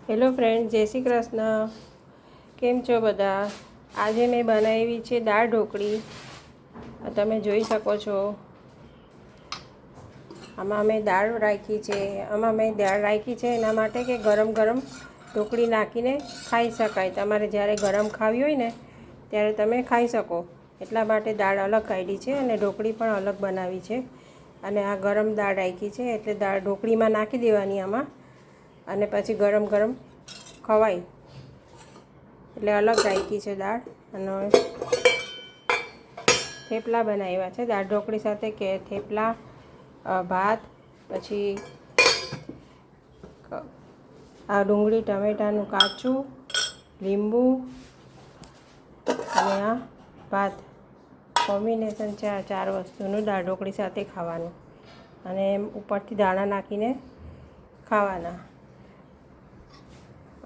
Hello friend, જય શ્રી કૃષ્ણ. કેમ છો બધા? આજે મેં બનાવી છે દાળ ઢોકળી. તમે જોઈ શકો છો. આમાં મેં દાળ રાખી છે. એના માટે કે ગરમ ગરમ ઢોકળી નાખીને ખાઈ શકાય. તમારે જ્યારે ગરમ ખાવી હોય ને ત્યારે તમે ખાઈ શકો. એટલા માટે દાળ અલગ કાઢી છે અને ઢોકળી પણ અલગ બનાવી છે. અને આ ગરમ દાળ રાખી છે એટલે દાળ ઢોકળીમાં નાખી દેવાની આમાં, અને પછી ગરમ ગરમ ખવાય. એટલે અલગ રાખી છે દાળ. અને થેપલા બનાવ્યા છે દાળ ઢોકળી સાથે, કે થેપલા, ભાત, પછી આ ડુંગળી ટમેટાનું કાચું, લીંબુ અને આ ભાત. કોમ્બિનેશન છે આ 4 વસ્તુનું દાળ ઢોકળી સાથે ખાવાનું. અને ઉપરથી દાણા નાખીને ખાવાના.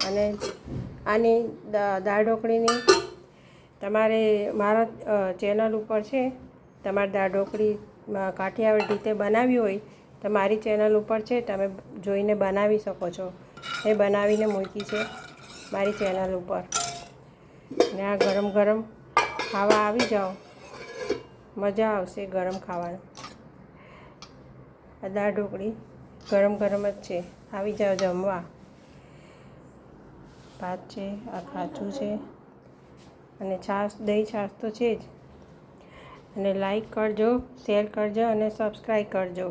અને આની દાળ ઢોકળીની તમારે મારા ચેનલ ઉપર છે, તમારે દાળ ઢોકળી કાઠિયાવાડી રીતે બનાવવી હોય તો મારી ચેનલ ઉપર છે, તમે જોઈને બનાવી શકો છો. એ બનાવીને મૂકી છે મારી ચેનલ ઉપર. ને આ ગરમ ગરમ ખાવા આવી જાઓ, મજા આવશે ગરમ ખાવાનું. આ દાળ ઢોકળી ગરમ ગરમ જ છે, આવી જાઓ જમવા. ભાત છે, આ કાચું છે, અને છાશ, દહીં છાશ તો છે જ. અને લાઈક કરજો, શેર કરજો અને સબસ્ક્રાઈબ કરજો.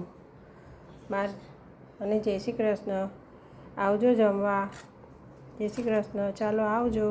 અને જય શ્રી કૃષ્ણ. આવજો જમવા. જય શ્રી કૃષ્ણ. ચાલો આવજો.